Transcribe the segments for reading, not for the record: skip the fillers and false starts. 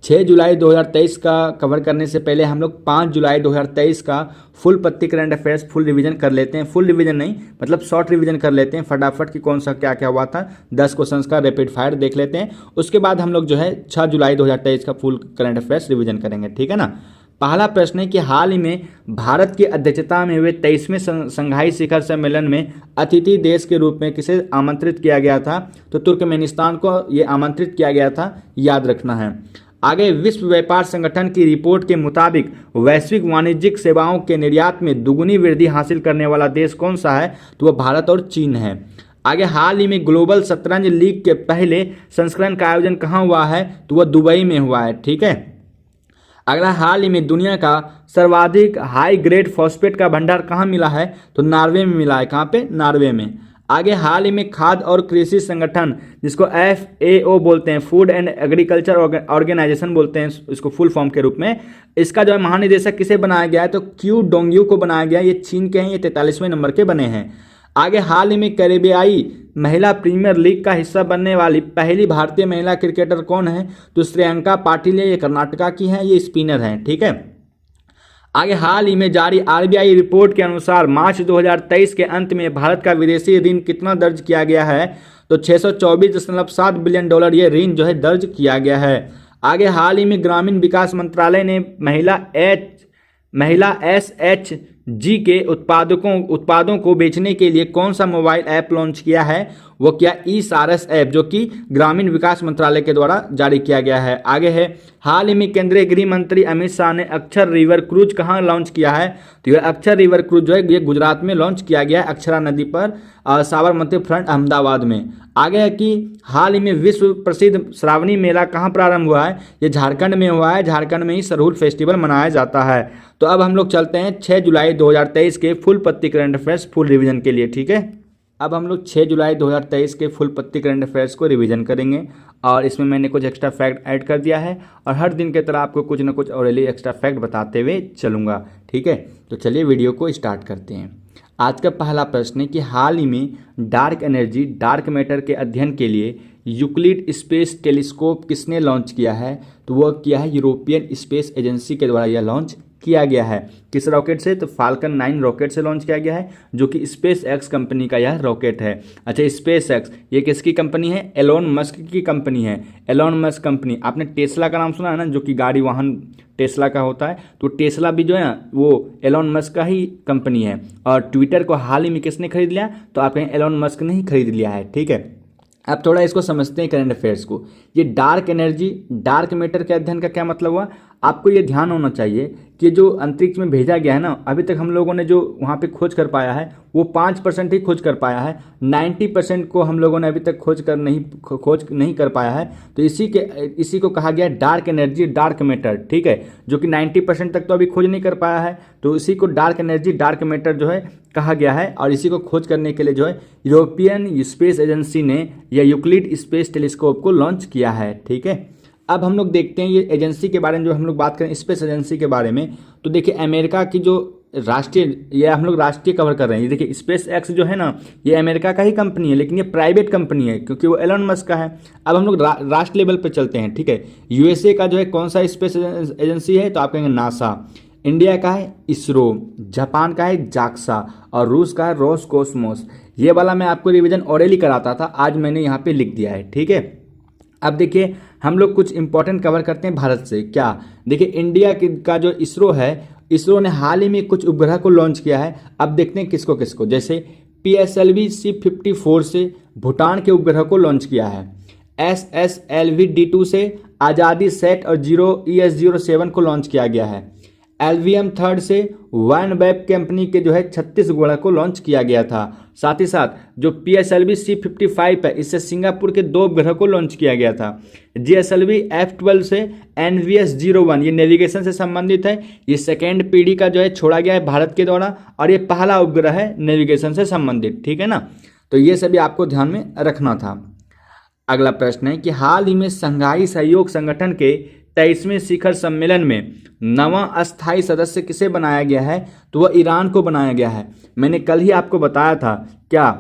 6 जुलाई 2023 का कवर करने से पहले हम लोग 5 जुलाई 2023 का फुल पत्ती करंट अफेयर्स फुल रिवीजन कर लेते हैं। फुल रिवीजन नहीं, मतलब शॉर्ट रिवीजन कर लेते हैं फटाफट कि कौन सा क्या क्या हुआ था। 10 क्वेश्चंस का रैपिड फायर देख लेते हैं। उसके बाद हम लोग जो है 6 जुलाई 2023 का फुल करंट अफेयर्स रिवीजन करेंगे, ठीक है ना। पहला प्रश्न है कि हाल ही में भारत की अध्यक्षता में हुए 23वें संघाई शिखर सम्मेलन में अतिथि देश के रूप में किसे आमंत्रित किया गया था? तो तुर्कमेनिस्तान को ये आमंत्रित किया गया था, याद रखना है। आगे, विश्व व्यापार संगठन की रिपोर्ट के मुताबिक वैश्विक वाणिज्यिक सेवाओं के निर्यात में दुगुनी वृद्धि हासिल करने वाला देश कौन सा है? तो वह भारत और चीन है। आगे, हाल ही में ग्लोबल शतरंज लीग के पहले संस्करण का आयोजन कहाँ हुआ है? तो वह दुबई में हुआ है, ठीक है। अगला, हाल ही में दुनिया का सर्वाधिक हाई ग्रेड फॉस्फेट का भंडार कहाँ मिला है? तो नॉर्वे में मिला है। कहाँ पे? नॉर्वे में। आगे, हाल ही में खाद्य और कृषि संगठन, जिसको FAO बोलते हैं, फूड एंड एग्रीकल्चर ऑर्गेनाइजेशन बोलते हैं इसको फुल फॉर्म के रूप में, इसका जो है महानिदेशक किसे बनाया गया है? तो क्यू डोंगयू को बनाया गया। ये चीन के हैं, ये 43वें नंबर के बने हैं। आगे, हाल ही में कैरेबियाई महिला प्रीमियर लीग का हिस्सा बनने वाली पहली भारतीय महिला क्रिकेटर कौन है? तो श्रेयंका पाटिल है, ये कर्नाटका की हैं, ये स्पिनर हैं, ठीक है। आगे, हाल ही में जारी RBI रिपोर्ट के अनुसार मार्च 2023 के अंत में भारत का विदेशी ऋण कितना दर्ज किया गया है? तो $624.7 बिलियन ये ऋण जो है दर्ज किया गया है। आगे, हाल ही में ग्रामीण विकास मंत्रालय ने महिला SHG के उत्पादों को बेचने के लिए कौन सा मोबाइल ऐप लॉन्च किया है? वो क्या ई-सारस ऐप, जो कि ग्रामीण विकास मंत्रालय के द्वारा जारी किया गया है। आगे है, हाल ही में केंद्रीय गृह मंत्री अमित शाह ने अक्षर रिवर क्रूज कहाँ लॉन्च किया है? तो ये अक्षर रिवर क्रूज जो है ये गुजरात में लॉन्च किया गया है, अक्षरा नदी पर, साबरमती फ्रंट अहमदाबाद में। आगे है कि हाल ही में विश्व प्रसिद्ध श्रावणी मेला कहाँ प्रारंभ हुआ है? ये झारखंड में हुआ है। झारखंड में ही सरहुल फेस्टिवल मनाया जाता है। तो अब हम लोग चलते हैं 6 जुलाई 2023 के फुल पत्ती करंट अफेयर्स फुल रिवीजन के लिए, ठीक है। अब हम लोग 6 जुलाई 2023 के फुल पत्ती करंट अफेयर्स को रिवीजन करेंगे और इसमें मैंने कुछ एक्स्ट्रा फैक्ट ऐड कर दिया है और हर दिन की तरह आपको कुछ ना कुछ और एक्स्ट्रा फैक्ट बताते हुए चलूँगा, ठीक है। तो चलिए वीडियो को स्टार्ट करते हैं। आज का पहला प्रश्न है कि हाल ही में डार्क एनर्जी डार्क मैटर के अध्ययन के लिए यूक्लिड स्पेस टेलीस्कोप किसने लॉन्च किया है? तो वह किया है यूरोपियन स्पेस एजेंसी के द्वारा यह लॉन्च किया गया है। किस रॉकेट से? तो फाल्कन 9 रॉकेट से लॉन्च किया गया है, जो कि स्पेस एक्स कंपनी का यह रॉकेट है। अच्छा, स्पेस एक्स ये किसकी कंपनी है? एलोन मस्क की कंपनी है। एलोन मस्क कंपनी, आपने टेस्ला का नाम सुना है ना, जो कि गाड़ी वाहन टेस्ला का होता है। तो टेस्ला भी जो है ना वो एलोन मस्क का ही कंपनी है। और ट्विटर को हाल ही में किसने खरीद लिया? तो आप कहें एलोन मस्क ने ही खरीद लिया है, ठीक है। अब थोड़ा इसको समझते हैं करंट अफेयर्स को। ये डार्क एनर्जी डार्क मैटर के अध्ययन का क्या मतलब हुआ? आपको ये ध्यान होना चाहिए कि जो अंतरिक्ष में भेजा गया है ना, अभी तक हम लोगों ने जो वहाँ पे खोज कर पाया है वो 5% ही खोज कर पाया है। 90% को हम लोगों ने अभी तक खोज नहीं कर पाया है। तो इसी को कहा गया डार्क एनर्जी डार्क मैटर, ठीक है, जो कि 90% तक तो अभी खोज नहीं कर पाया है। तो इसी को डार्क एनर्जी डार्क मैटर जो है कहा गया है और इसी को खोज करने के लिए जो है यूरोपियन स्पेस एजेंसी ने या यूक्लिड स्पेस टेलीस्कोप को लॉन्च किया है, ठीक है। अब हम लोग देखते हैं ये एजेंसी के बारे में, जो हम लोग बात करें स्पेस एजेंसी के बारे में, तो देखिए अमेरिका की जो राष्ट्रीय, ये हम लोग राष्ट्रीय कवर कर रहे हैं। ये देखिए स्पेस एक्स जो है ना, ये अमेरिका का ही कंपनी है, लेकिन ये प्राइवेट कंपनी है क्योंकि वो एलोन मस्क का है। अब हम लोग राष्ट्र लेवल पे चलते हैं, ठीक है। USA का जो है कौन सा स्पेस एजेंसी है? तो आप कहेंगे नासा। इंडिया का है इसरो, जापान का है जाक्सा और रूस का है रोसकोसमोस। ये वाला मैं आपको रिवीजन ऑरेली कराता था, आज मैंने यहाँ पे लिख दिया है, ठीक है। अब देखिए हम लोग कुछ इंपॉर्टेंट कवर करते हैं भारत से। क्या? देखिए इंडिया का जो इसरो है, इसरो ने हाल ही में कुछ उपग्रह को लॉन्च किया है। अब देखते हैं किसको किसको। जैसे PSLV C54 से भूटान के उपग्रह को लॉन्च किया है। SSLV D2 से आज़ादी सेट और ES-07 को लॉन्च किया गया है। LVM 3 से OneWeb कंपनी के जो है 36 उपग्रह को लॉन्च किया गया था। साथ ही साथ जो PSLV C55 है, इससे सिंगापुर के 2 उपग्रह को लॉन्च किया गया था। GSLV F12 से NVS-01 ये नेविगेशन से संबंधित है। ये सेकेंड पीढ़ी का जो है छोड़ा गया है भारत के द्वारा और ये पहला उपग्रह है नेविगेशन से संबंधित, ठीक है ना। तो ये सभी आपको ध्यान में रखना था। अगला प्रश्न है कि हाल ही में शंघाई सहयोग संगठन के 23वें शिखर सम्मेलन में 9वां अस्थायी सदस्य किसे बनाया गया है? तो वह ईरान को बनाया गया है। मैंने कल ही आपको बताया था क्या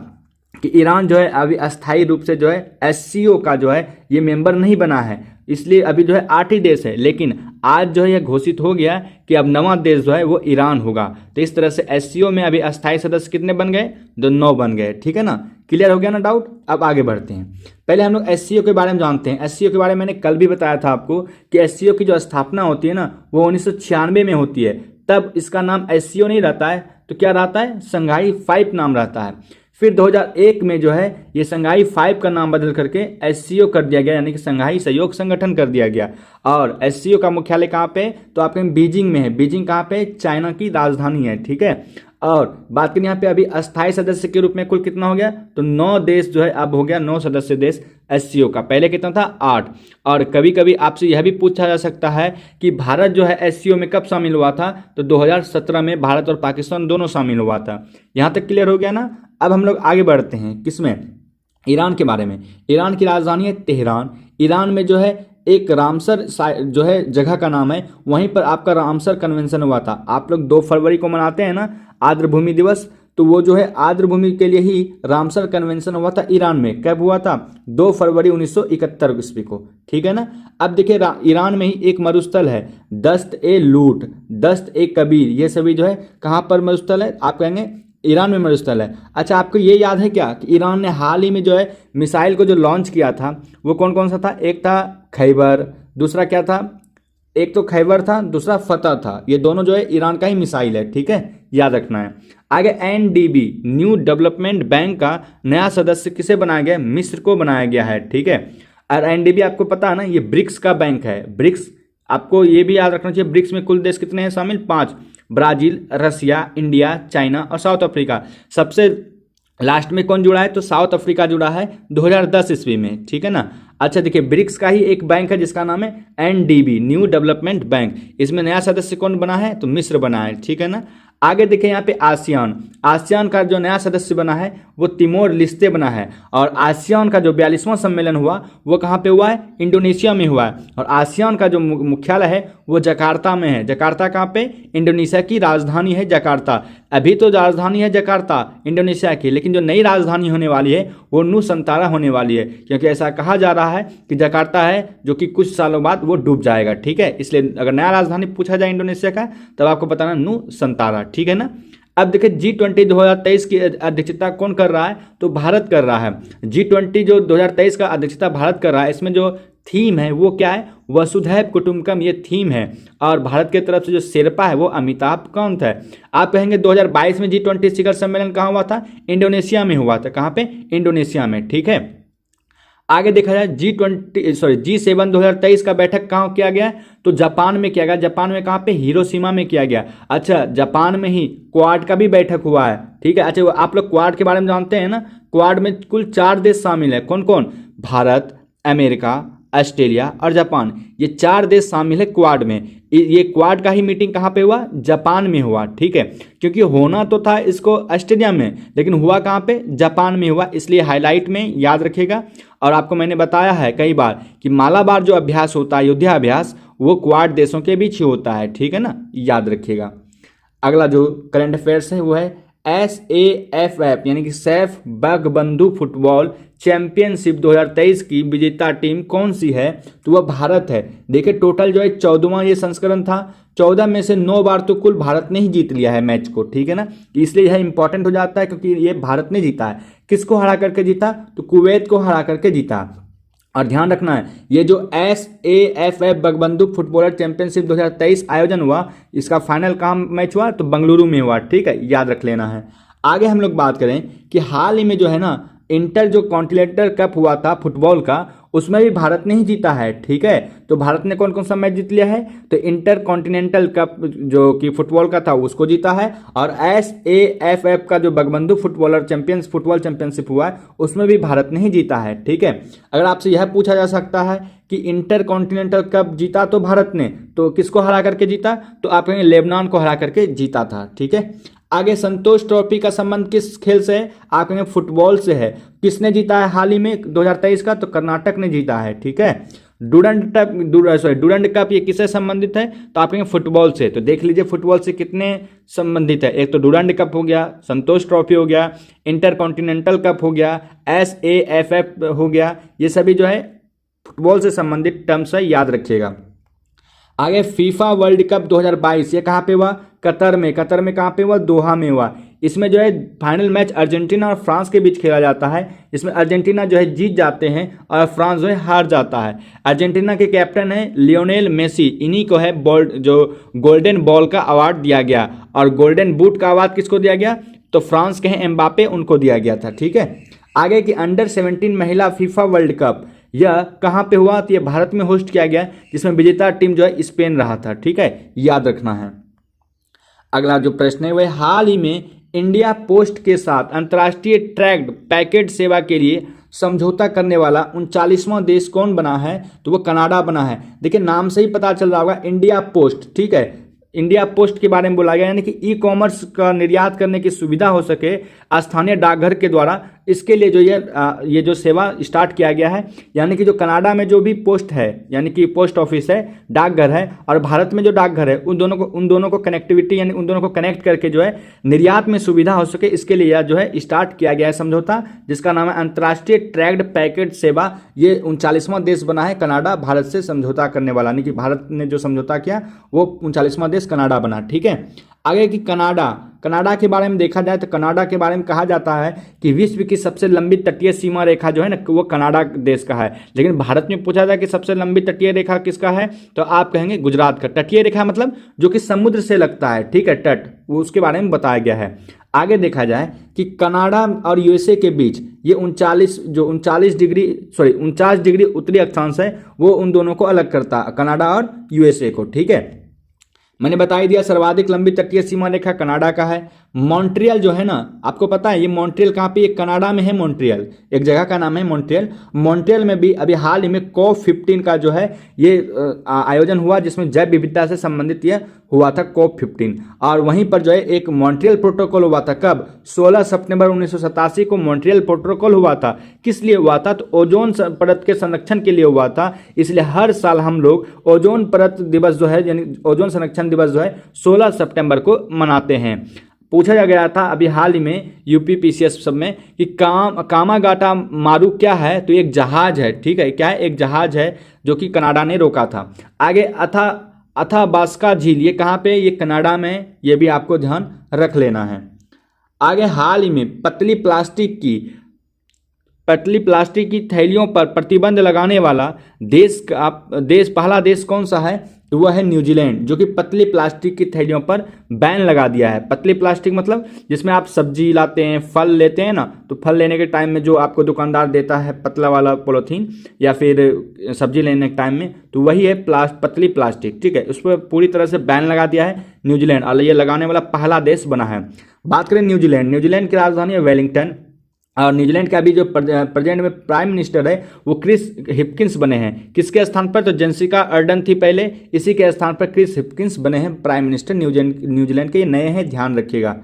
कि ईरान जो है अभी अस्थायी रूप से जो है SCO का जो है ये मेंबर नहीं बना है। इसलिए अभी जो है 8 ही देश है, लेकिन आज जो है यह घोषित हो गया कि अब नवा देश जो है वो ईरान होगा। तो इस तरह से एससीओ में अभी अस्थायी सदस्य कितने बन गए, तो 9 बन गए। ठीक है ना, क्लियर हो गया ना डाउट। अब आगे बढ़ते हैं, पहले हम लोग एससीओ के बारे में जानते हैं। एससीओ के बारे में मैंने कल भी बताया था आपको कि एससीओ की जो स्थापना होती है ना वो 1996 में होती है। तब इसका नाम एससीओ नहीं रहता है, तो क्या रहता है, संघाई 5 नाम रहता है। फिर 2001 में जो है ये संघाई 5 का नाम बदल करके एससीओ कर दिया गया, यानी कि संघाई सहयोग संगठन कर दिया गया। और एससीओ का मुख्यालय कहाँ पे, तो आपके बीजिंग में है। बीजिंग कहाँ पे, चाइना की राजधानी है। ठीक है, और बात करें यहाँ पे अभी अस्थायी सदस्य के रूप में कुल कितना हो गया, तो 9 देश जो है अब हो गया 9 सदस्य देश एससीओ का। पहले कितना था, 8। और कभी कभी आपसे यह भी पूछा जा सकता है कि भारत जो है एससीओ में कब शामिल हुआ था, तो 2017 में भारत और पाकिस्तान दोनों शामिल हुआ था। यहाँ तक क्लियर हो गया ना। अब हम लोग आगे बढ़ते हैं किसमें, ईरान के बारे में। ईरान की राजधानी है तेहरान। ईरान में जो है एक रामसर जो है जगह का नाम है, वहीं पर आपका रामसर कन्वेंशन हुआ था। आप लोग 2 फरवरी को मनाते हैं ना आर्द्र भूमि दिवस, तो वो जो है आर्द्र भूमि के लिए ही रामसर कन्वेंशन हुआ था ईरान में। कब हुआ था, 2 फरवरी 1971 ईस्वी को। ठीक है ना। अब देखिए ईरान में ही एक मरुस्थल है दस्त ए लूट, दस्त ए कबीर, ये सभी जो है कहाँ पर मरुस्थल है, आप कहेंगे ईरान में मरुस्थल है। अच्छा, आपको ये याद है क्या कि ईरान ने हाल ही में जो है मिसाइल को जो लॉन्च किया था वो कौन कौन सा था, एक था खैबर, दूसरा क्या था, एक तो खैबर था, दूसरा फतह था। ये दोनों जो है ईरान का ही मिसाइल है। ठीक है, याद रखना है। आगे एनडीबी न्यू डेवलपमेंट बैंक का नया सदस्य किसे बनाया गया, मिस्र को बनाया गया है। ठीक है, और एनडीबी आपको पता है ना ये ब्रिक्स का बैंक है। ब्रिक्स, आपको ये भी याद रखना चाहिए, ब्रिक्स में कुल देश कितने हैं शामिल, 5, ब्राजील, रसिया, इंडिया, चाइना और साउथ अफ्रीका। सबसे लास्ट में कौन जुड़ा है, तो साउथ अफ्रीका जुड़ा है 2010 ईस्वी में। ठीक है ना। अच्छा देखिए, ब्रिक्स का ही एक बैंक है जिसका नाम है एनडीबी न्यू डेवलपमेंट बैंक। इसमें नया सदस्य कौन बना है, तो मिस्र बना है। ठीक है ना। आगे देखें यहाँ पे आसियान, आसियान का जो नया सदस्य बना है वो तिमोर लिस्ते बना है। और आसियान का जो 42वां सम्मेलन हुआ वो कहाँ पे हुआ है, इंडोनेशिया में हुआ है। और आसियान का जो मुख्यालय है वो जकार्ता में है। जकार्ता कहाँ पे, इंडोनेशिया की राजधानी है जकार्ता। अभी तो राजधानी है जकार्ता इंडोनेशिया की, लेकिन जो नई राजधानी होने वाली है वो नुसंतारा होने वाली है, क्योंकि ऐसा कहा जा रहा है कि जकार्ता है जो कि कुछ सालों बाद वो डूब जाएगा। ठीक है, इसलिए अगर नया राजधानी पूछा जाए इंडोनेशिया का तब आपको बताना नुसंतारा। ठीक है ना। अब देखिए G20 2023 की अध्यक्षता कौन कर रहा है, तो भारत कर रहा है। G20 जो 2023 का अध्यक्षता भारत कर रहा है, इसमें जो थीम है वो क्या है, वसुधैव कुटुंबकम, ये थीम है। और भारत की तरफ से जो शेरपा है वो अमिताभ कांत है। आप कहेंगे 2022 में G20 शिखर सम्मेलन कहाँ हुआ था, इंडोनेशिया में हुआ था। कहाँ पे, इंडोनेशिया में। ठीक है। आगे देखा जाए G7 2023 का बैठक कहाँ किया गया, तो जापान में किया गया। जापान में कहाँ पे, हिरोशिमा में किया गया। अच्छा, जापान में ही क्वाड का भी बैठक हुआ है। ठीक है। अच्छा, आप लोग क्वाड के बारे में जानते हैं ना, क्वाड में कुल 4 देश शामिल है। कौन कौन, भारत, अमेरिका, ऑस्ट्रेलिया और जापान, ये 4 देश शामिल है क्वाड में। ये क्वाड का ही मीटिंग कहाँ पे हुआ, जापान में हुआ। ठीक है, क्योंकि होना तो था इसको ऑस्ट्रेलिया में, लेकिन हुआ कहाँ पे, जापान में हुआ, इसलिए हाईलाइट में याद रखिएगा। और आपको मैंने बताया है कई बार कि मालाबार जो अभ्यास होता है, युद्धाभ्यास, वो क्वाड देशों के बीच ही होता है। ठीक है ना, याद रखिएगा। अगला जो करंट अफेयर्स है वो है SAFF यानी कि सैफ बंगबंधु फुटबॉल चैंपियनशिप 2023 की विजेता टीम कौन सी है, तो वह भारत है। देखिए टोटल जो है 14वां ये संस्करण था, 14 में से 9 बार तो कुल भारत ने ही जीत लिया है मैच को। ठीक है ना, इसलिए यह इंपॉर्टेंट हो जाता है क्योंकि ये भारत ने जीता है। किसको हरा करके जीता, तो कुवैत को हरा करके जीता। और ध्यान रखना है, ये जो SAFF बंगबंधु फुटबॉलर चैंपियनशिप 2023 आयोजन हुआ, इसका फाइनल कहाँ मैच हुआ, तो बेंगलुरु में हुआ। ठीक है, याद रख लेना है। आगे हम लोग बात करें कि हाल ही में जो है ना इंटर जो कॉन्टिनेंटल कप हुआ था फुटबॉल का, उसमें भी भारत ने ही जीता है। ठीक है, तो भारत ने कौन कौन सा मैच जीत लिया है, तो इंटर कॉन्टिनेंटल कप जो कि फुटबॉल का था उसको जीता है, और SAFF का जो बंगबंधु फुटबॉलर फुटबॉल चैंपियनशिप हुआ है उसमें भी भारत ने ही जीता है। ठीक है, अगर आपसे यह पूछा जा सकता है कि इंटर कॉन्टिनेंटल कप जीता तो भारत ने, तो किसको हरा करके जीता, तो आप कहेंगे लेबनान को हरा करके जीता था। ठीक है, आगे संतोष ट्रॉफी का संबंध किस खेल से है, आप कहेंगे फुटबॉल से है। किसने जीता है हाल ही में 2023 का, तो कर्नाटक ने जीता है। ठीक है, डूरंड कप ये किससे संबंधित है, तो आप कहेंगे फुटबॉल से। तो देख लीजिए फुटबॉल से कितने संबंधित है, एक तो डूरंड कप हो गया, संतोष ट्रॉफी हो गया, इंटर कॉन्टिनेंटल कप हो गया, SAFF हो गया, ये सभी जो है फुटबॉल से संबंधित टर्म्स है, याद रखिएगा। आगे फीफा वर्ल्ड कप 2022 ये कहाँ पे हुआ? कतर में। कतर में कहाँ पे हुआ? दोहा में हुआ। इसमें जो है फाइनल मैच अर्जेंटीना और फ्रांस के बीच खेला जाता है। इसमें अर्जेंटीना जो है जीत जाते हैं और फ्रांस जो है हार जाता है। अर्जेंटीना के कैप्टन है लियोनेल मेसी, इन्हीं को है जो गोल्डन बॉल का अवार्ड दिया गया। और गोल्डन बूट का अवार्ड किसको दिया गया? तो फ्रांस के हैं एम्बापे, उनको दिया गया था। ठीक है, आगे की अंडर 17 महिला फीफा वर्ल्ड कप यह कहाँ पे हुआ? तो ये भारत में होस्ट किया गया, जिसमें विजेता टीम जो है स्पेन रहा था। ठीक है, याद रखना है। अगला जो प्रश्न है वह हाल ही में इंडिया पोस्ट के साथ अंतर्राष्ट्रीय ट्रैक्ड पैकेट सेवा के लिए समझौता करने वाला 39वां देश कौन बना है? तो वो कनाडा बना है। देखिए नाम से ही पता चल रहा होगा, इंडिया पोस्ट। ठीक है, इंडिया पोस्ट के बारे में बोला गया, यानी कि ई कॉमर्स का निर्यात करने की सुविधा हो सके स्थानीय डाकघर के द्वारा, इसके लिए जो ये जो सेवा स्टार्ट किया गया है। यानी कि जो कनाडा में जो भी पोस्ट है, यानी कि पोस्ट ऑफिस है, डाकघर है, और भारत में जो डाकघर है, उन दोनों को कनेक्टिविटी, यानी उन दोनों को कनेक्ट करके जो है निर्यात में सुविधा हो सके, इसके लिए यह जो है स्टार्ट किया गया है समझौता, जिसका नाम है अंतर्राष्ट्रीय ट्रैक्ड पैकेट सेवा। ये 39वां देश बना है कनाडा भारत से समझौता करने वाला, यानी कि भारत ने जो समझौता किया वो 39वां देश कनाडा बना। ठीक है, आगे की कनाडा के बारे में देखा जाए तो कनाडा के बारे में कहा जाता है कि विश्व की सबसे लंबी तटीय सीमा रेखा जो है ना, वो कनाडा देश का है। लेकिन भारत में पूछा जाए कि सबसे लंबी तटीय रेखा किसका है, तो आप कहेंगे गुजरात का। तटीय रेखा मतलब जो कि समुद्र से लगता है, ठीक है, तट, वो उसके बारे में बताया गया है। आगे देखा जाए कि कनाडा और यूएसए के बीच ये 49 डिग्री उत्तरी अक्षांश है, वो उन दोनों को अलग करता है, कनाडा और यूएसए को। ठीक है, मैंने बता ही दिया सर्वाधिक लंबी तटीय सीमा रेखा कनाडा का है। मॉन्ट्रियल जो है ना, आपको पता है ये मॉन्ट्रियल कहाँ पे? एक कनाडा में है मॉन्ट्रियल, एक जगह का नाम है मॉन्ट्रियल। मॉन्ट्रियल में भी अभी हाल ही में COP15 का जो है ये आयोजन हुआ, जिसमें जैव विविधता से संबंधित ये हुआ था COP15। और वहीं पर जो है एक मॉन्ट्रियल प्रोटोकॉल हुआ था, कब? 16 सितंबर 1987 को मॉन्ट्रियल प्रोटोकॉल हुआ था। किस लिए हुआ था? तो ओजोन परत के संरक्षण के लिए हुआ था। इसलिए हर साल हम लोग ओजोन परत दिवस जो है, यानी ओजोन संरक्षण दिवस जो है 16 सितंबर को मनाते हैं। पूछा गया था अभी हाल ही में यूपीपीसीएस सब में कि कामागाटा मारू क्या है? तो एक जहाज है। ठीक है, क्या है? एक जहाज है जो कि कनाडा ने रोका था। आगे अथाबास्का झील, ये कहाँ पे? ये कनाडा में, ये भी आपको ध्यान रख लेना है। आगे हाल ही में पतली प्लास्टिक की थैलियों पर प्रतिबंध लगाने वाला पहला देश कौन सा है? तो वह है न्यूजीलैंड, जो कि पतली प्लास्टिक की थैलियों पर बैन लगा दिया है। पतली प्लास्टिक मतलब जिसमें आप सब्जी लाते हैं, फल लेते हैं ना, तो फल लेने के टाइम में जो आपको दुकानदार देता है पतला वाला पॉलीथीन, या फिर सब्जी लेने के टाइम में, तो वही है पतली प्लास्टिक। ठीक है, उस पर पूरी तरह से बैन लगा दिया है न्यूजीलैंड, और ये लगाने वाला पहला देश बना है। बात करें न्यूजीलैंड की राजधानी है वेलिंगटन, और न्यूजीलैंड का अभी जो प्रेजेंट में प्राइम मिनिस्टर है वो क्रिस हिपकिंस बने हैं। किसके स्थान पर? तो जेसिका अर्डन थी पहले, इसी के स्थान पर क्रिस हिपकिंस बने हैं प्राइम मिनिस्टर न्यूजीलैंड के। ये नए हैं, ध्यान रखिएगा।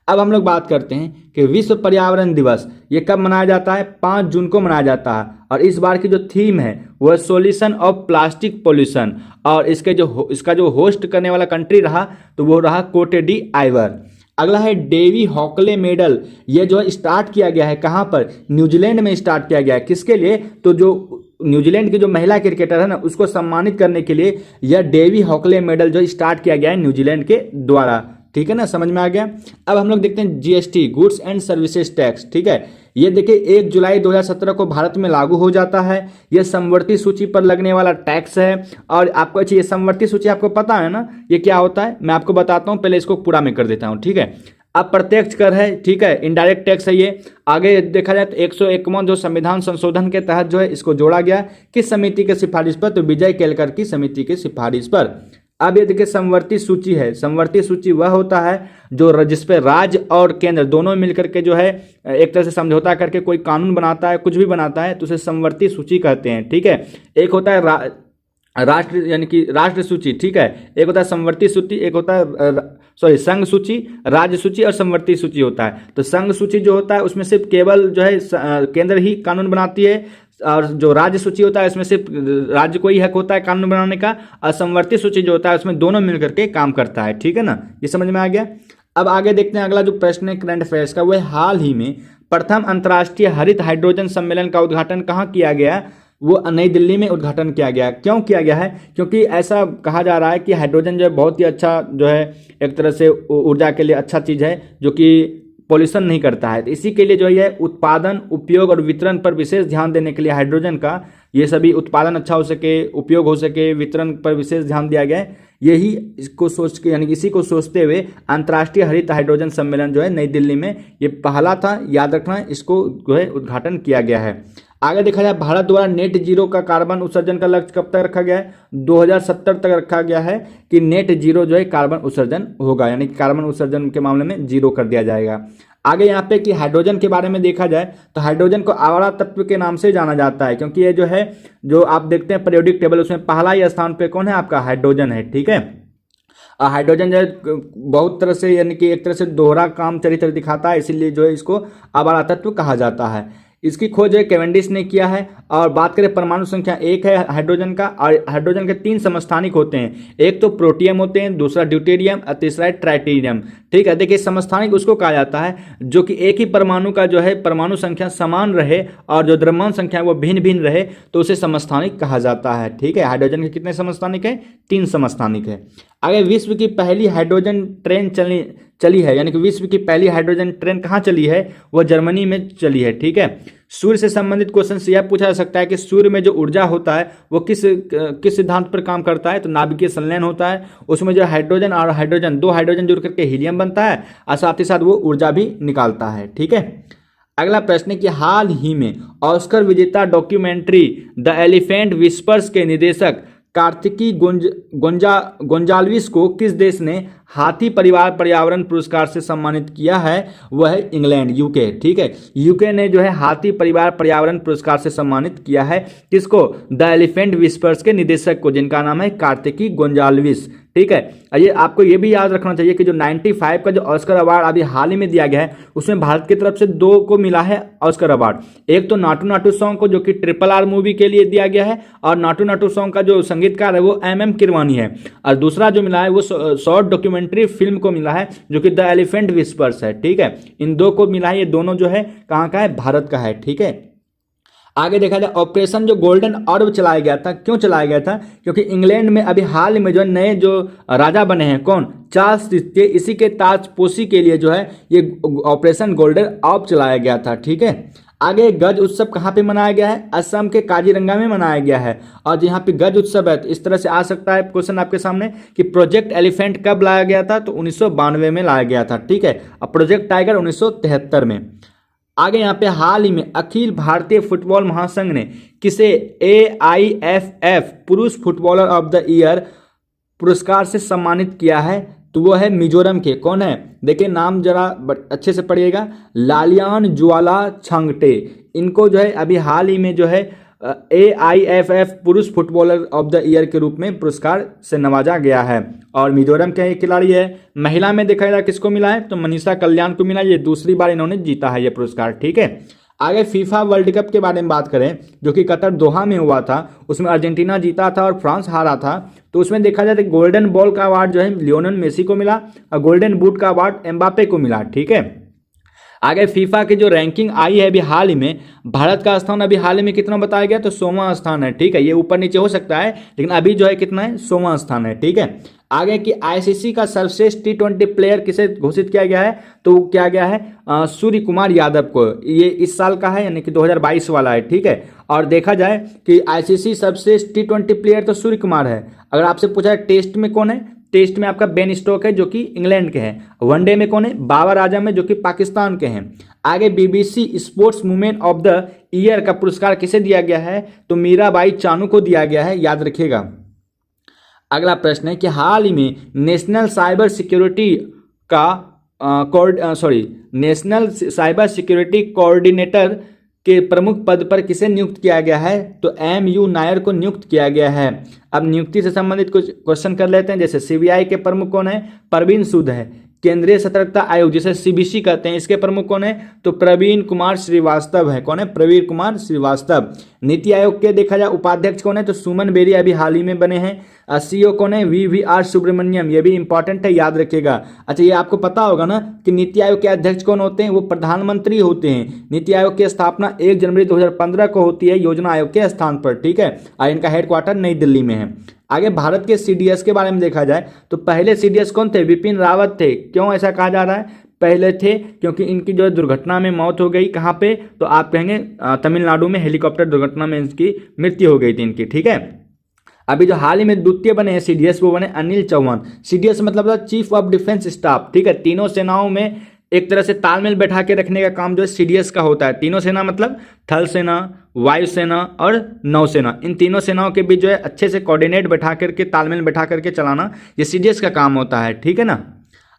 अब हम लोग बात करते हैं कि विश्व पर्यावरण दिवस ये कब मनाया जाता है? 5 जून को मनाया जाता है। और इस बार की जो थीम है वह सोल्यूशन ऑफ प्लास्टिक पोल्यूशन, और इसका जो होस्ट करने वाला कंट्री रहा तो वो रहा कोटे डी आइवर। अगला है डेवी हॉकले मेडल, ये जो है स्टार्ट किया गया है कहाँ पर? न्यूजीलैंड में स्टार्ट किया गया है। किसके लिए? तो जो न्यूजीलैंड की जो महिला क्रिकेटर है ना, उसको सम्मानित करने के लिए यह डेवी हॉकले मेडल जो स्टार्ट किया गया है न्यूजीलैंड के द्वारा। ठीक है ना, समझ में आ गया। अब हम लोग देखते हैं GST, goods and services tax. ठीक है, ये देखिए 1 जुलाई 2017 को भारत में लागू हो जाता है। यह समवर्ती सूची पर लगने वाला टैक्स है। और आपको ये समवर्ती सूची आपको पता है ना ये क्या होता है? मैं आपको बताता हूँ, पहले इसको पूरा मैं कर देता हूँ। ठीक है, अब प्रत्यक्ष कर है, ठीक है, इनडायरेक्ट टैक्स है ये। आगे देखा जाए तो 101वां जो संविधान संशोधन के तहत जो है इसको जोड़ा गया। किस समिति के सिफारिश पर? तो विजय केलकर की समिति की सिफारिश पर। अब ये देखिए समवर्ती सूची है। समवर्ती सूची वह होता है जो जिसपे राज्य और केंद्र दोनों मिलकर के जो है एक तरह से समझौता करके कोई कानून बनाता है, कुछ भी बनाता है, तो उसे समवर्ती सूची कहते हैं। ठीक है, एक होता है राष्ट्र, यानी कि राष्ट्र सूची। ठीक है, एक होता है समवर्ती सूची, एक होता है संघ सूची, राज्य सूची और समवर्ती सूची होता है। तो संघ सूची जो होता है उसमें सिर्फ केवल जो है केंद्र ही कानून बनाती है, और जो राज्य सूची होता है इसमें सिर्फ राज्य को ही हक होता है कानून बनाने का, और समवर्ती सूची जो होता है उसमें दोनों मिलकर के काम करता है। ठीक है ना, ये समझ में आ गया। अब आगे देखते हैं अगला जो प्रश्न है करंट अफेयर्स का, वह हाल ही में प्रथम अंतर्राष्ट्रीय हरित हाइड्रोजन सम्मेलन का उद्घाटन कहाँ किया गया? वो नई दिल्ली में उद्घाटन किया गया। क्यों किया गया है? क्योंकि ऐसा कहा जा रहा है कि हाइड्रोजन जो है बहुत ही अच्छा जो है एक तरह से ऊर्जा के लिए अच्छा चीज़ है जो कि पॉल्यूशन नहीं करता है। तो इसी के लिए जो है उत्पादन, उपयोग और वितरण पर विशेष ध्यान देने के लिए हाइड्रोजन का ये सभी उत्पादन अच्छा हो सके, उपयोग हो सके, वितरण पर विशेष ध्यान दिया गया है। यही इसको सोच के यानी इसी को सोचते हुए अंतर्राष्ट्रीय हरित हाइड्रोजन सम्मेलन जो है नई दिल्ली में ये पहला था, याद रखना, इसको जो है उद्घाटन किया गया है। आगे देखा जाए भारत द्वारा नेट जीरो का कार्बन उत्सर्जन का लक्ष्य कब तक रखा गया है? 2070 तक रखा गया है कि नेट जीरो जो है कार्बन उत्सर्जन होगा, यानी कि कार्बन उत्सर्जन के मामले में जीरो कर दिया जाएगा। आगे यहाँ पे कि हाइड्रोजन के बारे में देखा जाए तो हाइड्रोजन को आवारा तत्व के नाम से जाना जाता है, क्योंकि ये जो है जो आप देखते हैं पीरियोडिक टेबल उसमें पहला ही स्थान पे कौन है? आपका हाइड्रोजन है। ठीक है, हाइड्रोजन जो है बहुत तरह से यानी कि एक तरह से दोहरा काम चरित्र दिखाता है, इसीलिए जो है इसको आवारा तत्व कहा जाता है। इसकी खोज जो है कैवेंडिश ने किया है। और बात करें परमाणु संख्या 1 है हाइड्रोजन का, और हाइड्रोजन के 3 समस्थानिक होते हैं, एक तो प्रोटियम होते हैं, दूसरा ड्यूटेरियम और तीसरा है ट्राइटेरियम। ठीक है, देखिए समस्थानिक उसको कहा जाता है जो कि एक ही परमाणु का जो है परमाणु संख्या समान रहे और जो द्रव्यमान संख्या है वो भिन्न भिन्न रहे तो उसे समस्थानिक कहा जाता है। ठीक है, हाइड्रोजन के कितने समस्थानिक है? 3 समस्थानिक है। आगे विश्व की पहली हाइड्रोजन ट्रेन चली है, यानी कि विश्व की पहली हाइड्रोजन ट्रेन कहाँ चली है? वह जर्मनी में चली है। ठीक है, सूर्य से संबंधित क्वेश्चन से यह पूछा जा सकता है कि सूर्य में जो ऊर्जा होता है वो किस सिद्धांत पर काम करता है? तो नाभिकीय संलयन होता है, उसमें जो हाइड्रोजन और हाइड्रोजन, 2 हाइड्रोजन जुड़ करके हीलियम बनता है और साथ ही साथ वो ऊर्जा भी निकालता है। ठीक है, अगला प्रश्न है कि हाल ही में ऑस्कर विजेता डॉक्यूमेंट्री द एलिफेंट विस्पर्स के निर्देशक कार्तिकी गोंजाल्विस को किस देश ने हाथी परिवार पर्यावरण पुरस्कार से सम्मानित किया है? वह है इंग्लैंड, यूके। ठीक है, यूके ने जो है हाथी परिवार पर्यावरण पुरस्कार से सम्मानित किया है। किसको? द एलिफेंट विस्पर्स के निदेशक को, जिनका नाम है कार्तिकी गोंजाल्विस। ठीक है, ये आपको ये भी याद रखना चाहिए कि जो 95 का जो ऑस्कर अवार्ड अभी हाल ही में दिया गया है उसमें भारत की तरफ से 2 को मिला है ऑस्कर अवार्ड। एक तो नाटू नाटू सॉन्ग को जो कि RRR मूवी के लिए दिया गया है, और नाटू नाटू सॉन्ग का जो संगीतकार है वो MM किरवानी है, और दूसरा जो मिला है वो शॉर्ट डॉक्यूमेंट्री फिल्म को मिला है जो कि द एलिफेंट विस्पर्स है। ठीक है, इन 2 को मिला है, ये दोनों जो है कहाँ का है? भारत का है। ठीक है, आगे देखा जाए ऑपरेशन जो गोल्डन ऑर्ब चलाया गया था, क्यों चलाया गया था? क्योंकि इंग्लैंड में अभी हाल में जो नए जो राजा बने हैं, कौन? चार्ल्स तृतीय, इसी के ताजपोशी के लिए जो है ये ऑपरेशन गोल्डन ऑर्ब चलाया गया था। ठीक है, आगे गज उत्सव कहाँ पे मनाया गया है? असम के काजीरंगा में मनाया गया है। और यहाँ पे गज उत्सव है तो इस तरह से आ सकता है क्वेश्चन आपके सामने कि प्रोजेक्ट एलिफेंट कब लाया गया था? तो 1992 में लाया गया था। ठीक है, और प्रोजेक्ट टाइगर 1973 में। आगे यहाँ पे हाल ही में अखिल भारतीय फुटबॉल महासंघ ने किसे AIFF पुरुष फुटबॉलर ऑफ द ईयर पुरस्कार से सम्मानित किया है? तो वो है मिजोरम के, कौन है? देखिए नाम जरा अच्छे से पढ़िएगा, लालियान ज्वाला छांगटे। इनको जो है अभी हाल ही में जो है AIFF पुरुष फुटबॉलर ऑफ द ईयर के रूप में पुरस्कार से नवाजा गया है। और मिजोरम के एक खिलाड़ी है। महिला में देखा जाए किसको मिला है? तो मनीषा कल्याण को मिला, ये दूसरी बार इन्होंने जीता है ये पुरस्कार। ठीक है, आगे फीफा वर्ल्ड कप के बारे में बात करें जो कि कतर दोहा में हुआ था, उसमें अर्जेंटीना जीता था और फ्रांस हारा था। तो उसमें देखा जाए तो गोल्डन बॉल का अवार्ड जो है लियोनेल मेसी को मिला और गोल्डन बूट का अवार्ड एम्बापे को मिला। ठीक है, आगे फीफा की जो रैंकिंग आई है अभी हाल ही में, भारत का स्थान अभी हाल ही में कितना बताया गया? तो 100वां स्थान है। ठीक है, ये ऊपर नीचे हो सकता है लेकिन अभी जो है कितना है? 100वां स्थान है। ठीक है, आगे की ICC का सर्वश्रेष्ठ T20 प्लेयर किसे घोषित किया गया है? तो क्या गया है? सूर्य कुमार यादव को। ये इस साल का है यानी कि 2022 वाला है। ठीक है, और देखा जाए कि ICC सर्वश्रेष्ठ T20 प्लेयर तो सूर्य कुमार है। अगर आपसे पूछा है टेस्ट में कौन है? टेस्ट में आपका बेन स्टोक है जो कि इंग्लैंड के हैं। वनडे में कौन है? बाबर आजम है जो कि पाकिस्तान के हैं। आगे BBC sports women of the year का पुरस्कार किसे दिया गया है? तो मीराबाई चानू को दिया गया है, याद रखिएगा। अगला प्रश्न है कि हाल ही में national cyber security national cyber security coordinator के प्रमुख पद पर किसे नियुक्त किया गया है? तो MU नायर को नियुक्त किया गया है। अब नियुक्ति से संबंधित कुछ क्वेश्चन कर लेते हैं, जैसे CBI के प्रमुख कौन है? परवीन सूद है। केंद्रीय सतर्कता आयोग जिसे सीबीसी कहते हैं, इसके प्रमुख कौन है? तो प्रवीण कुमार श्रीवास्तव है। कौन है? प्रवीण कुमार श्रीवास्तव। नीति आयोग के देखा जाए उपाध्यक्ष कौन है? तो सुमन बेरी अभी हाल ही में बने हैं। सीईओ कौन है? वीवीआर सुब्रमण्यम, ये भी इंपॉर्टेंट है, याद रखिएगा। अच्छा, ये आपको पता होगा ना कि नीति आयोग के अध्यक्ष कौन होते हैं? वो प्रधानमंत्री होते हैं। नीति आयोग की स्थापना 1 जनवरी 2015 को होती है योजना आयोग के स्थान पर, ठीक है। और इनका हेडक्वार्टर नई दिल्ली में है। आगे भारत के सीडीएस के बारे में देखा जाए तो पहले सीडीएस कौन थे? विपिन रावत थे। क्यों ऐसा कहा जा रहा है पहले थे? क्योंकि इनकी जो दुर्घटना में मौत हो गई। कहाँ पे? तो आप कहेंगे तमिलनाडु में हेलीकॉप्टर दुर्घटना में इनकी मृत्यु हो गई थी इनकी, ठीक है। अभी जो हाल ही में द्वितीय बने हैं सीडीएस, वो बने अनिल चौहान। सीडीएस मतलब चीफ ऑफ डिफेंस स्टाफ, ठीक है। तीनों सेनाओं में एक तरह से तालमेल बैठा के रखने का काम जो है सीडीएस का होता है। तीनों सेना मतलब थल सेना, वायुसेना और नौसेना, इन तीनों सेनाओं के बीच जो है अच्छे से कोऑर्डिनेट बैठा करके, तालमेल बैठा करके चलाना, ये सीडीएस का काम होता है, ठीक है ना।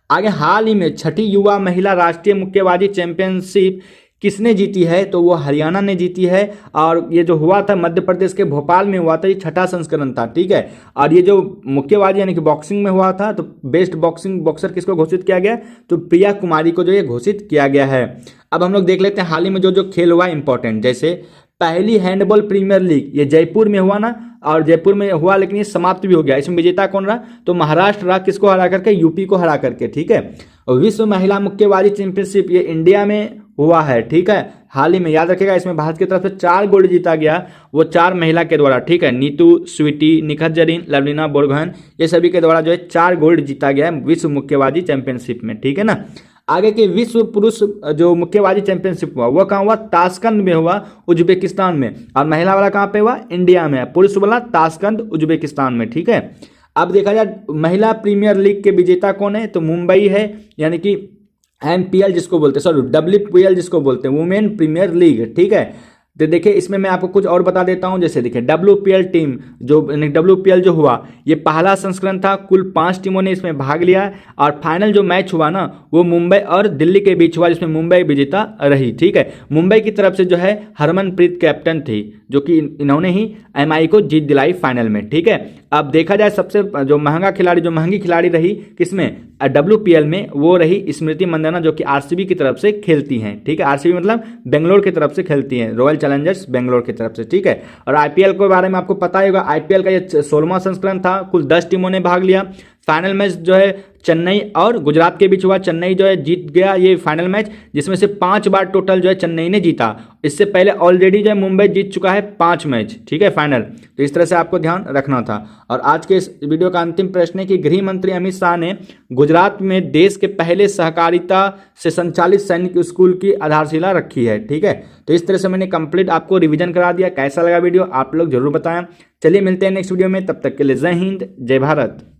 आगे हाल ही में 6ठी युवा महिला राष्ट्रीय मुक्केबाजी चैंपियनशिप किसने जीती है? तो वो हरियाणा ने जीती है। और ये जो हुआ था मध्य प्रदेश के भोपाल में हुआ था, ये 6ठा संस्करण था, ठीक है। और ये जो मुक्केबाजी यानी कि बॉक्सिंग में हुआ था, तो बेस्ट बॉक्सिंग बॉक्सर किसको घोषित किया गया? तो प्रिया कुमारी को जो ये घोषित किया गया है। अब हम लोग देख लेते हैं हाल ही में जो जो खेल हुआ इंपॉर्टेंट, जैसे पहली हैंडबॉल प्रीमियर लीग ये जयपुर में हुआ ना, और जयपुर में हुआ लेकिन ये समाप्त भी हो गया। इसमें विजेता कौन रहा? तो महाराष्ट्र रहा। किसको हरा करके? यूपी को हरा करके, ठीक है। विश्व महिला मुक्केबाजी चैंपियनशिप ये इंडिया में हुआ है, ठीक है, हाल ही में, याद रखिएगा। इसमें भारत की तरफ से 4 गोल्ड जीता गया, वो 4 महिला के द्वारा, ठीक है। नीतू, स्वीटी, निखत जरीन, लवलीना बोरगोहन, ये सभी के द्वारा जो है 4 गोल्ड जीता गया है विश्व मुक्केबाजी चैंपियनशिप में, ठीक है ना। आगे के विश्व पुरुष जो मुक्केबाजी चैंपियनशिप हुआ वो कहाँ हुआ? ताशकंद में हुआ, उज्बेकिस्तान में। और महिला वाला कहाँ पे हुआ? इंडिया में। पुरुष वाला ताशकंद, उज्बेकिस्तान में, ठीक है। अब देखा जाए महिला प्रीमियर लीग के विजेता कौन है? तो मुंबई है, यानी कि एमपीएल जिसको बोलते हैं, सॉरी डब्ल्यूपीएल जिसको बोलते हैं, वुमेन प्रीमियर लीग, ठीक है। तो देखिए इसमें मैं आपको कुछ और बता देता हूं। जैसे देखिए डब्ल्यूपीएल टीम जो डब्ल्यूपीएल जो हुआ ये पहला संस्करण था, कुल 5 टीमों ने इसमें भाग लिया। और फाइनल जो मैच हुआ ना वो मुंबई और दिल्ली के बीच हुआ, जिसमें मुंबई विजेता रही, ठीक है। मुंबई की तरफ से जो है हरमनप्रीत कैप्टन थी, जो कि इन्होंने ही एमआई को जीत दिलाई फाइनल में, ठीक है। अब देखा जाए सबसे जो महंगा खिलाड़ी, जो महंगी खिलाड़ी रही किसमें? डब्ल्यूपीएल में, वो रही स्मृति मंदाना, जो कि आरसीबी की तरफ से खेलती हैं, ठीक है। आरसीबी मतलब बेंगलोर की तरफ से खेलती हैं, रॉयल चैलेंजर्स बेंगलोर की तरफ से, ठीक है। और आईपीएल के बारे में आपको पता ही होगा, आईपीएल का ये 16वां संस्करण था, कुल 10 टीमों ने भाग लिया। फाइनल मैच जो है चेन्नई और गुजरात के बीच हुआ। चेन्नई जो है जीत गया ये फाइनल मैच, जिसमें से 5 बार टोटल जो है चेन्नई ने जीता। इससे पहले ऑलरेडी जो है मुंबई जीत चुका है 5 मैच, ठीक है, फाइनल। तो इस तरह से आपको ध्यान रखना था। और आज के इस वीडियो का अंतिम प्रश्न है कि गृह मंत्री अमित शाह ने गुजरात में देश के पहले सहकारिता से संचालित सैनिक स्कूल की आधारशिला रखी है, ठीक है। तो इस तरह से मैंने कंप्लीट आपको रिवीजन करा दिया। कैसा लगा वीडियो आप लोग जरूर बताएं। चलिए मिलते हैं नेक्स्ट वीडियो में, तब तक के लिए जय हिंद, जय भारत।